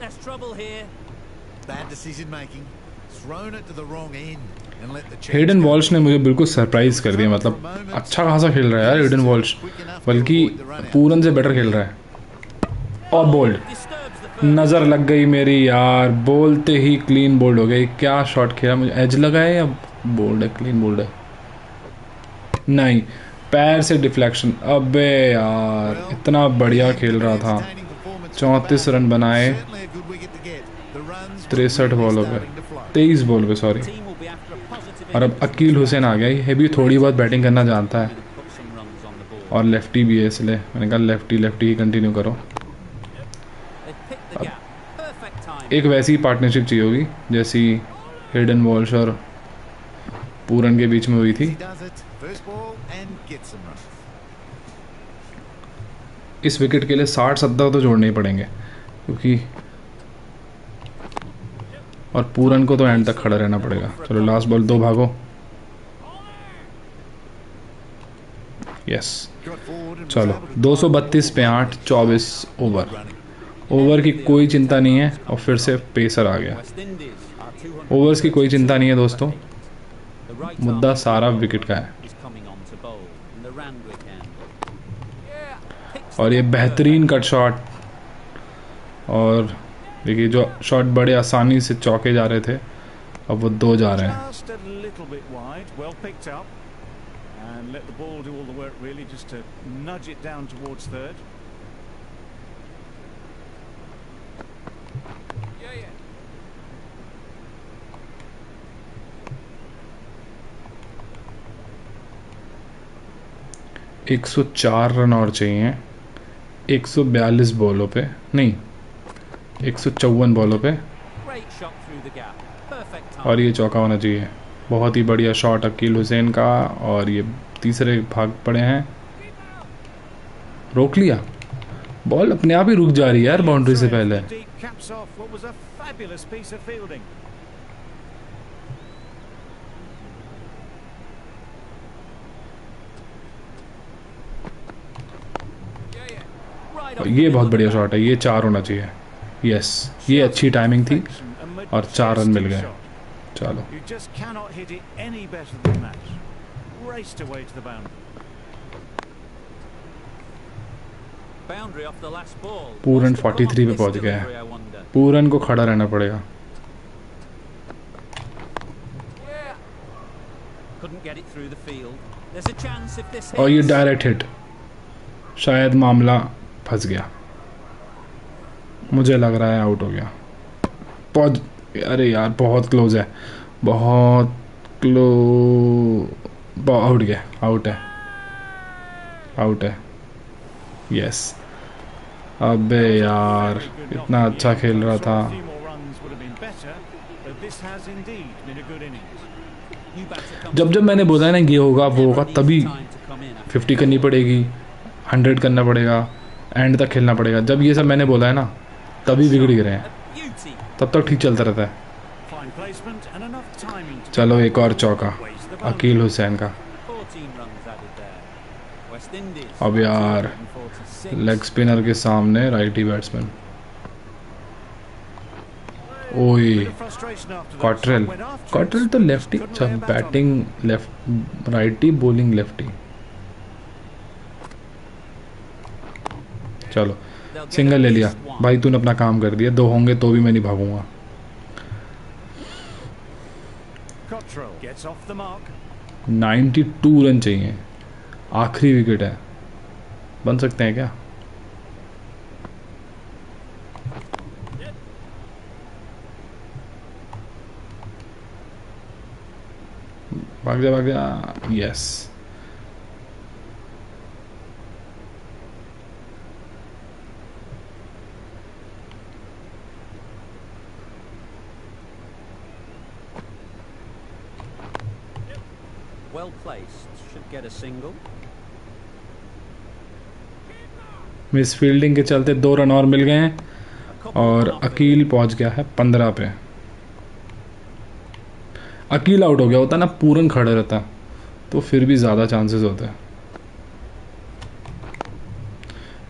[SPEAKER 1] There's trouble here.
[SPEAKER 6] Bad decision making. Thrown it to the wrong end and let the
[SPEAKER 8] Hayden Walsh ने मुझे बिल्कुल surprise कर दिया। मतलब अच्छा खासा खेल रहा है यार हेडन वॉल्श, बल्कि पूरन से बेटर खेल रहा है। और बोल्ड, नज़र लग गई मेरी यार, बोलते ही क्लीन बोल्ड हो गई। क्या शॉट खेला, मुझे एज लगा है या बोल्ड है? क्लीन बोल्ड है, नहीं, पैर से डिफ्लेक्शन। अबे यार, इतना बढ़िया खेल रहा था। 34 रन बनाए 63 बॉलों पे, 23 बॉल पे, सॉरी। और अब अकील हुसैन आ गया। ये भी थोड़ी बहुत बैटिंग करना जानता है, और लेफ्टी भी है, इसलिए मैंने कहा लेफ्टी ही कंटिन्यू करो। एक वैसी पार्टनरशिप चाहिए होगी जैसी हेडन वॉल्श और पूरन के बीच में हुई थी। इस विकेट के लिए 60-70 तो जोड़ने ही पड़ेंगे, क्योंकि और पूरन को तो एंड तक खड़ा रहना पड़ेगा। चलो लास्ट बॉल, 2 भागो। यस, चलो 232 पे 8, 24 ओवर की कोई चिंता नहीं है। और फिर से पेसर आ गया। ओवर्स की कोई चिंता नहीं है दोस्तों, मुद्दा सारा विकेट का है। और ये बेहतरीन कट शॉट, और देखिए जो शॉट बड़े आसानी से चौके जा रहे थे, अब वो 2 जा रहे हैं। एक 104 रन और चाहिए 142 बॉलों पे, नहीं 154 बॉलों पे, और ये चौका होना चाहिए। बहुत ही बढ़िया शॉट अकील हुसैन का, और ये तीसरे भाग पड़े हैं। रोक लिया, बॉल अपने आप ही रुक जा रही है यार बाउंड्री से पहले। ये बहुत बढ़िया शॉट है, ये 4 होना चाहिए। यस, ये अच्छी टाइमिंग थी और 4 रन मिल गए। चलो
[SPEAKER 2] You just cannot hit it any better than that. Raced away to the boundary.
[SPEAKER 1] Boundary off the last ball.
[SPEAKER 8] पूरन 43 पे पहुंच गया है। पूरन को खड़ा रहना पड़ेगा।
[SPEAKER 1] Couldn't get it through the field. There's a chance if this
[SPEAKER 8] और ये
[SPEAKER 1] hits.
[SPEAKER 8] डायरेक्ट हिट, शायद मामला फंस गया। मुझे लग रहा है आउट हो गया। अरे यार बहुत क्लोज है, बहुत आउट गया, आउट है, आउट है। यस, अबे यार इतना अच्छा खेल रहा था।
[SPEAKER 2] A few more runs would have been better, but this has indeed been a good innings.
[SPEAKER 8] जब जब मैंने बोला ना ये होगा वो होगा, तभी 50 करनी पड़ेगी, 100 करना पड़ेगा, एंड तक खेलना पड़ेगा। जब ये सब मैंने बोला है ना, तभी बिगड़ गिरे हैं। तब तक ठीक चलता रहता है।
[SPEAKER 2] Fine placement and enough timing to
[SPEAKER 8] चलो एक और चौका अकील हुसैन का।
[SPEAKER 1] 14 runs added there. West Indies.
[SPEAKER 8] अब यार
[SPEAKER 1] 146.
[SPEAKER 8] लेग स्पिनर के सामने राइटी बैट्समैन। ओए
[SPEAKER 2] frustration after that.
[SPEAKER 8] Cottrell,
[SPEAKER 2] Went after
[SPEAKER 8] Cottrell
[SPEAKER 2] it.
[SPEAKER 8] तो lefty,
[SPEAKER 2] Couldn't lay a bat on.
[SPEAKER 8] Batting left, righty bowling lefty. चलो सिंगल ले लिया भाई, तूने अपना काम कर दिया। 2 होंगे तो भी मैं नहीं भागूंगा।
[SPEAKER 2] Cottrell gets off the mark.
[SPEAKER 8] 92 run चाहिए, आखिरी विकेट है, बन सकते हैं क्या? भाग जा भाग जा। Yes,
[SPEAKER 1] Well placed. Should get a single.
[SPEAKER 8] Miss fielding के चलते 2 रन और मिल गए हैं और अकील पहुंच गया है 15 पे। अकील आउट हो गया होता ना, पूरन खड़े रहता तो फिर भी ज़्यादा चांसेस होते हैं,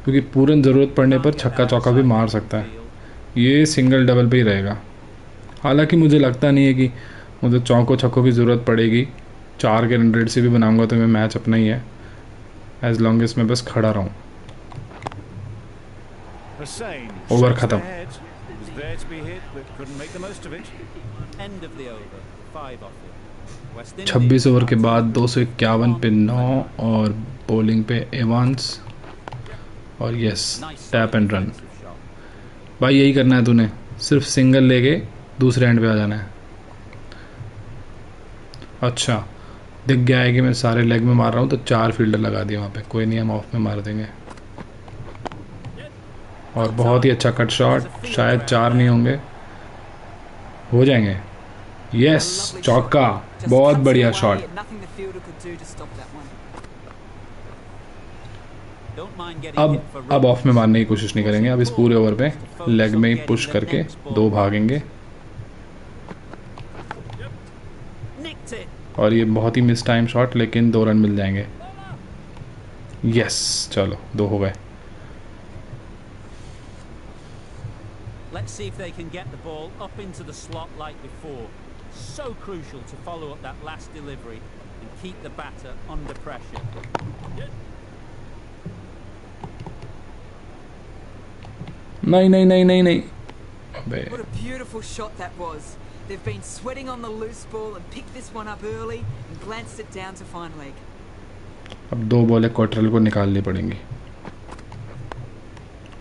[SPEAKER 8] क्योंकि पूरन ज़रूरत पड़ने पर छक्का चौका भी मार सकता है। ये सिंगल डबल पे ही रहेगा। हालांकि मुझे लगता नहीं है कि मुझे चौकों छक्कों की ज़रूरत पड़ेगी। 4 के रन रेट से भी बनाऊंगा तो मैं मैच अपना ही है, एज लॉन्ग एज मैं बस खड़ा रहूँ।
[SPEAKER 2] Hussain
[SPEAKER 8] Over
[SPEAKER 2] shots
[SPEAKER 8] खत्म।
[SPEAKER 2] ahead. It was there to be hit, but couldn't make the most of it.
[SPEAKER 1] End of the over. 5 off it. West Indies.
[SPEAKER 8] 26 over के बाद 251 पे 9 और बॉलिंग पे एवांस और yes tap and run.
[SPEAKER 1] Defensive shot.
[SPEAKER 8] भाई यही करना है तूने, सिर्फ सिंगल लेके दूसरे एंड पे आ जाना है। अच्छा दिख गया है कि मैं सारे लेग में मार रहा हूँ, तो 4 फील्डर लगा दिए वहाँ पे। कोई नहीं, हम ऑफ में मार देंगे। और बहुत ही अच्छा कट शॉट, शायद 4 नहीं होंगे, हो जाएंगे। यस, चौका, बहुत बढ़िया shot.
[SPEAKER 5] Nothing the fielder could do to stop that one.
[SPEAKER 1] Don't mind getting hit for
[SPEAKER 8] अब ऑफ में मारने की कोशिश नहीं करेंगे। अब इस पूरे ओवर पे लेग में ही पुश करके 2 भागेंगे
[SPEAKER 1] nicked it.
[SPEAKER 8] और ये बहुत ही मिस टाइम शॉट, लेकिन 2 रन मिल जाएंगे। यस, चलो 2 हो गए।
[SPEAKER 1] Let's see if they can get the ball up into the slot like before. So crucial to follow up that last delivery and keep the batter under pressure.
[SPEAKER 8] नहीं नहीं नहीं नहीं नहीं, अबे
[SPEAKER 5] What a beautiful shot that was. They've been sweating on the loose ball and picked this one up early and glanced it down to fine leg.
[SPEAKER 8] अब 2 बॉलें क्वार्टरल को निकालनी पड़ेंगी।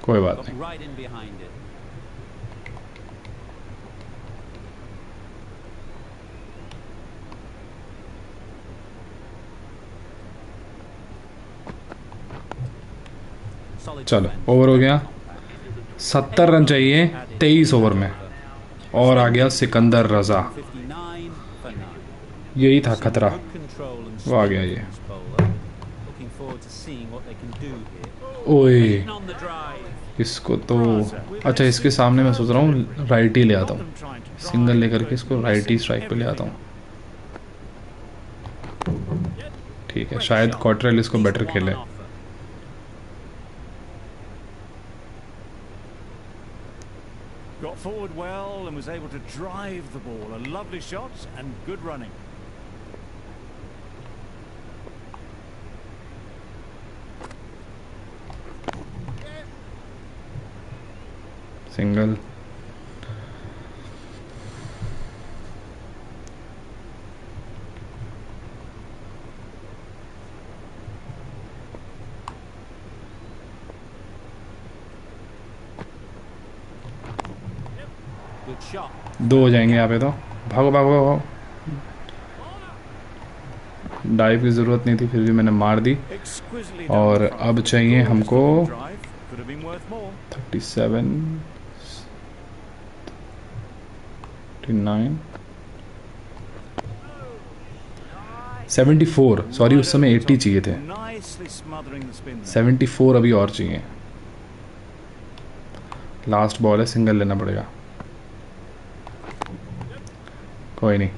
[SPEAKER 8] कोई बात
[SPEAKER 1] Got
[SPEAKER 8] नहीं।
[SPEAKER 1] right in behind it. Solid
[SPEAKER 8] चलो
[SPEAKER 1] defense.
[SPEAKER 8] Over हो गया। 70 रन चाहिए 23 ओवर में, और आ गया सिकंदर रजा।
[SPEAKER 1] 59 for 9.
[SPEAKER 8] यही था खतरा,
[SPEAKER 1] Good control and
[SPEAKER 8] वो आ गया ये।
[SPEAKER 1] this bowler. Looking forward to seeing what they can do here.
[SPEAKER 8] ओए
[SPEAKER 1] Hitting on the drive.
[SPEAKER 8] इसको तो, अच्छा इसके सामने मैं सोच रहा हूँ राइट ही ले आता हूँ, सिंगल लेकर के इसको राइट ही स्ट्राइक पे ले आता हूँ। ठीक है, शायद क्वार्टरल इसको बेटर खेले।
[SPEAKER 2] Got forward well and was able to drive the ball. A lovely shot and good running.
[SPEAKER 8] Single. दो हो जाएंगे यहाँ पे तो। भागो भागो भागो। डाइव की ज़रूरत नहीं थी, फिर भी मैंने मार दी। और अब चाहिए हमको 37, 39, 74। सॉरी, उस समय 80 चाहिए थे, 74 अभी और चाहिए। लास्ट बॉल है, सिंगल लेना पड़ेगा। कोई नहीं,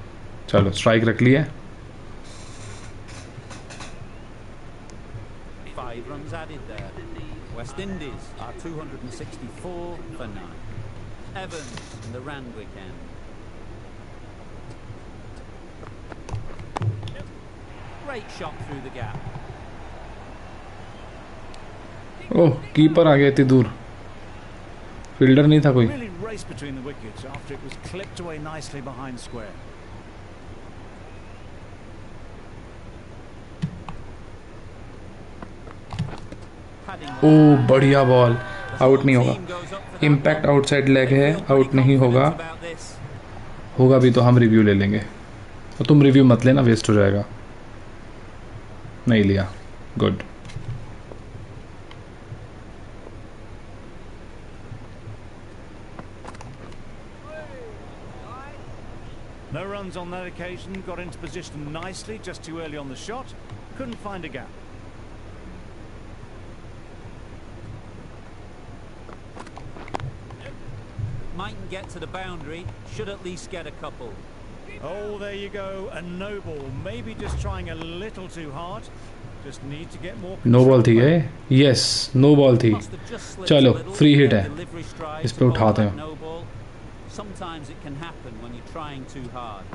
[SPEAKER 8] चलो स्ट्राइक रख लिया।
[SPEAKER 1] 5 runs added there. West Indies are 264 for 9. Evans in the Randwick end. Great shot through the gap.
[SPEAKER 8] ओह, कीपर आ गया इतनी दूर। फील्डर नहीं था कोई।
[SPEAKER 2] Really raced between the wickets after it was clipped away nicely behind square.
[SPEAKER 8] ओह, बढ़िया ball. Out नहीं होगा। इम्पैक्ट आउटसाइड लेग है, आउट नहीं होगा। होगा भी तो हम रिव्यू ले लेंगे। और तुम रिव्यू मत लेना, वेस्ट हो जाएगा। नहीं लिया, good.
[SPEAKER 2] No runs on that occasion, got into position nicely, just too early on the shot, couldn't find a gap.
[SPEAKER 1] Mightn't get to the boundary, should at least get a couple.
[SPEAKER 2] Oh, there you go, a no ball, maybe just trying a little too hard, just need to get more control.
[SPEAKER 8] No ball थी ये, yes no ball थी। चलो free hit है, इस पे उठाते हैं।
[SPEAKER 1] Sometimes it can happen when you're trying too hard.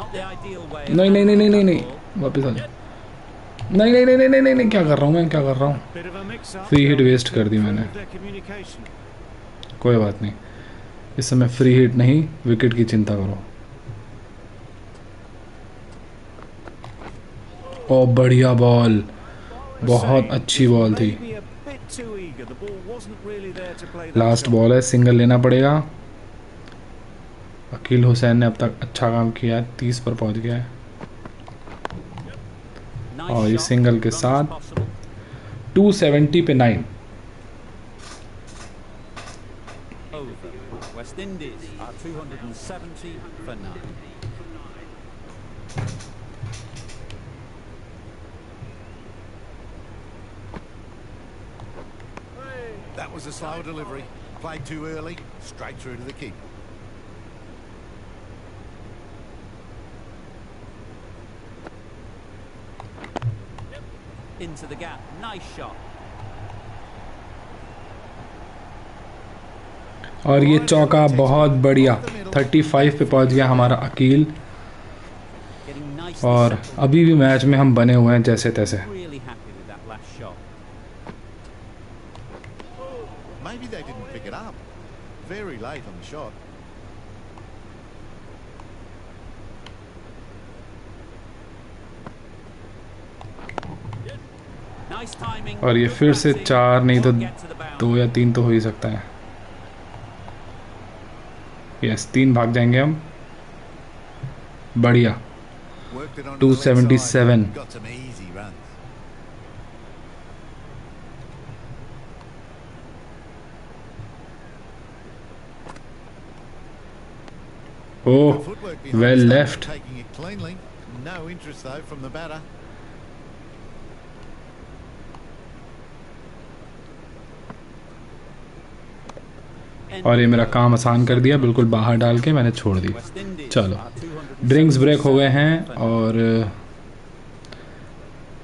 [SPEAKER 1] Not the ideal way.
[SPEAKER 8] नहीं नहीं नहीं नहीं नहीं नहीं, वापस आ जा। नहीं नहीं नहीं नहीं नहीं नहीं, क्या कर रहा हूँ मैं, क्या कर रहा हूँ? फ्री हिट वेस्ट कर दी मैंने। कोई बात नहीं, इस समय फ्री हिट नहीं, विकेट की चिंता करो। ओ बढ़िया बॉल, बहुत अच्छी बॉल थी। लास्ट बॉल है, सिंगल लेना पड़ेगा। अकील हुसैन ने अब तक अच्छा काम किया है, 30 पर पहुंच गया है। और ये सिंगल के साथ 270 पे 9।
[SPEAKER 1] West Indies are 270 for 9.
[SPEAKER 6] That was a slow delivery. Played too early, straight through to the keeper.
[SPEAKER 1] Into the gap, nice shot.
[SPEAKER 8] और ये चौका बहुत बढ़िया, 35 पे पहुंच गया हमारा अकील। और अभी भी मैच में हम बने हुए हैं जैसे तैसे।
[SPEAKER 6] Maybe they didn't pick it up. Very late on the shot.
[SPEAKER 8] और ये फिर से 4 नहीं तो 2 या 3 तो हो ही सकता है। यस, 3 भाग जाएंगे हम। बढ़िया, 277। Oh, well left.
[SPEAKER 6] Taking it cleanly. No interest though from the batter.
[SPEAKER 8] और ये मेरा काम आसान कर दिया, बिल्कुल बाहर डाल के मैंने छोड़ दी। चलो ड्रिंक्स ब्रेक हो गए हैं और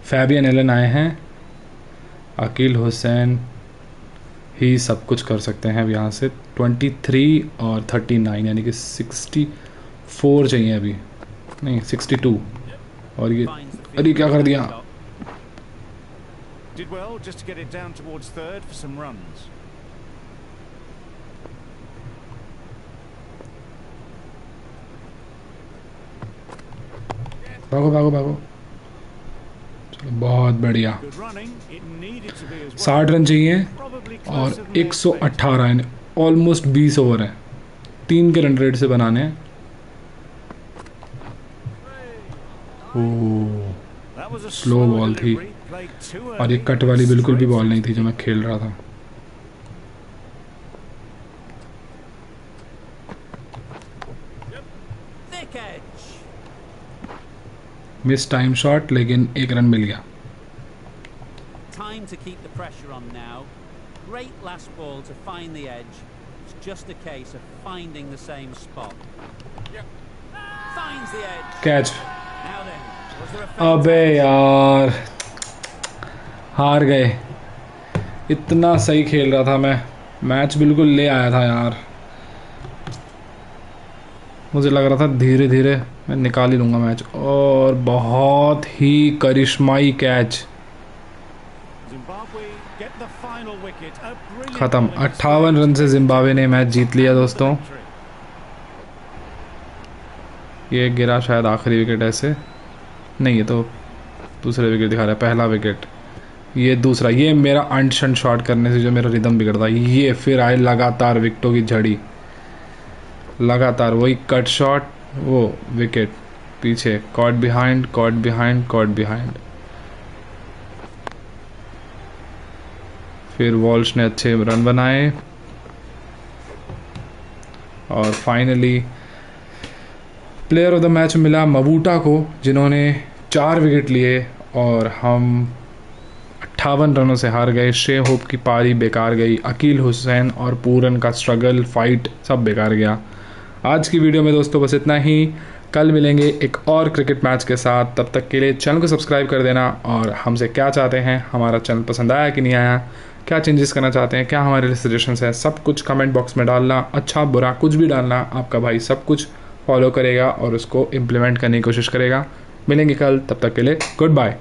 [SPEAKER 8] फैबियन एलन आए हैं। अकील हुसैन ही सब कुछ कर सकते हैं अब यहाँ से। 23 और 39 यानी कि 64 चाहिए अभी, नहीं 62। और ये अरे क्या कर दिया।
[SPEAKER 2] Did well just to get it down towards third for some runs.
[SPEAKER 8] भागो भागो भागो, चलो बहुत बढ़िया। 60 रन चाहिए और 118 यानी ऑलमोस्ट 20 ओवर है, 3 के रन रेट से बनाने हैं। ओह स्लो बॉल थी और ये कट वाली बिल्कुल भी बॉल नहीं थी जो मैं खेल रहा था। मिस टाइम शॉट, लेकिन 1 रन मिल गया।
[SPEAKER 1] Time to keep the pressure on now. Great last ball to find the edge. It's just a case of finding the same spot. Finds the edge.
[SPEAKER 8] Catch.
[SPEAKER 1] Now then, was there a
[SPEAKER 8] अबे यार हार गए। इतना सही खेल रहा था मैं, मैच बिल्कुल ले आया था यार। मुझे लग रहा था धीरे धीरे मैं निकाल ही लूँगा मैच, और बहुत ही करिश्माई कैच। ख़त्म। 58 रन से जिम्बाब्वे ने मैच जीत लिया दोस्तों। ये गिरा शायद आखिरी विकेट, ऐसे नहीं, ये तो दूसरे विकेट दिखा रहा है, पहला विकेट। ये दूसरा, ये मेरा अनशन शॉट करने से जो मेरा रिदम बिगड़ता है। ये फिर आए लगातार विकेटों की झड़ी, लगातार वही कट शॉट, वो विकेट पीछे, caught behind, caught behind, caught behind. फिर वॉल्श ने अच्छे रन बनाए और finally player of the match मिला मबूटा को, जिन्होंने 4 विकेट लिए और हम 58 रनों से हार गए। शे होप की पारी बेकार गई, अकील हुसैन और पूरन का स्ट्रगल फाइट सब बेकार गया। आज की वीडियो में दोस्तों बस इतना ही। कल मिलेंगे एक और क्रिकेट मैच के साथ, तब तक के लिए चैनल को सब्सक्राइब कर देना और हमसे क्या चाहते हैं, हमारा चैनल पसंद आया कि नहीं आया, क्या चेंजेस करना चाहते हैं, क्या हमारे लिए सजेशंस है, सब कुछ कमेंट बॉक्स में डालना। अच्छा बुरा कुछ भी डालना, आपका भाई सब कुछ फॉलो करेगा और उसको इम्प्लीमेंट करने की कोशिश करेगा। मिलेंगे कल, तब तक के लिए गुड बाय।